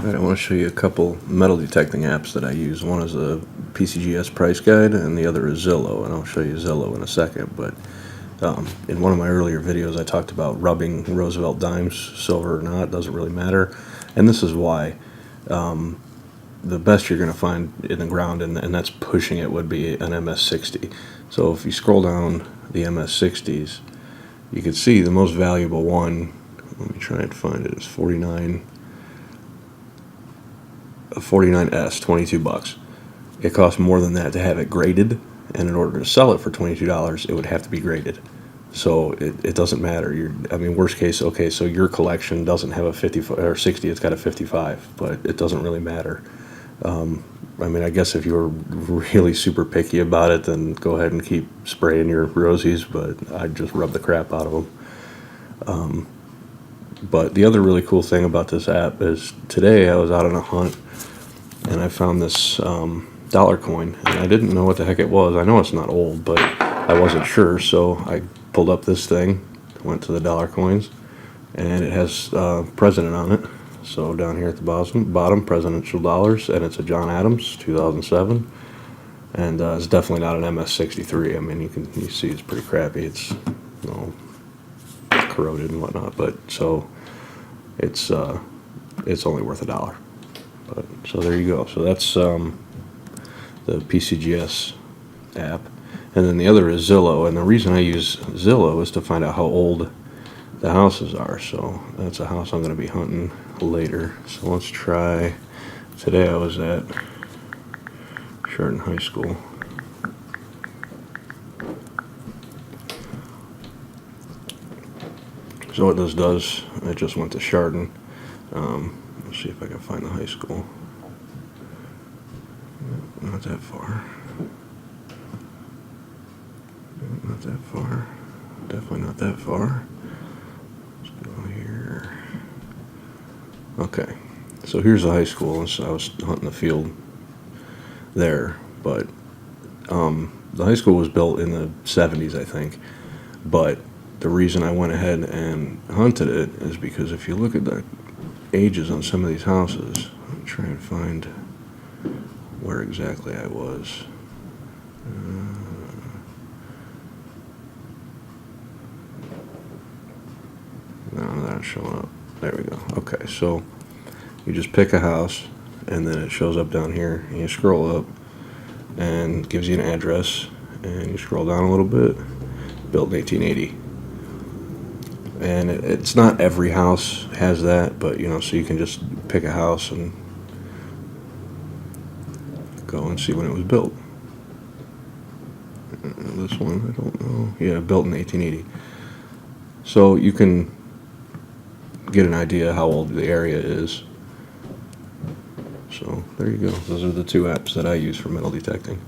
Alright, I want to show you a couple metal detecting apps that I use. One is a PCGS price guide and the other is Zillow, and I'll show you Zillow in a second. But in one of my earlier videos I talked about rubbing Roosevelt dimes, silver or not, doesn't really matter. And this is why. The best you're going to find in the ground, and that's pushing it, would be an MS60. So if you scroll down the MS60s, you can see the most valuable one, let me try and find it, is 49S, 22 bucks. It costs more than that to have it graded, and in order to sell it for $22, it would have to be graded. So it doesn't matter. I mean, worst case, okay, so your collection doesn't have a 50 or 60, it's got a 55, but it doesn't really matter. I mean, I guess if you were really super picky about it, then go ahead and keep spraying your rosies, but I'd just rub the crap out of them. But the other really cool thing about this app is today I was out on a hunt and I found this dollar coin, and I didn't know what the heck it was. I know it's not old, but I wasn't sure, so I pulled up this thing, went to the dollar coins, and it has president on it. So down here at the bottom, presidential dollars, and it's a John Adams, 2007, and it's definitely not an MS63. I mean, you see it's pretty crappy. It's corroded and whatnot, but so it's only worth $1. But so there you go. So that's the PCGS app, and then the other is Zillow. And the reason I use Zillow is to find out how old the houses are. So that's a house I'm going to be hunting later. So let's try. Today I was at Chardon High School. So what this does, I just went to Chardon. Let's see if I can find the high school. Not that far. Not that far. Definitely not that far. Let's go here. Okay, so here's the high school, and so I was hunting the field there, but the high school was built in the 70s, I think. But the reason I went ahead and hunted it is because if you look at the ages on some of these houses, let me try and find where exactly I was. No, that's showing up. There we go. Okay, so you just pick a house, and then it shows up down here, and you scroll up, and gives you an address, and you scroll down a little bit, built in 1880. And it's not every house has that, but so you can just pick a house and go and see when it was built. This one, I don't know. Yeah, built in 1880. So you can get an idea how old the area is. So there you go. Those are the two apps that I use for metal detecting.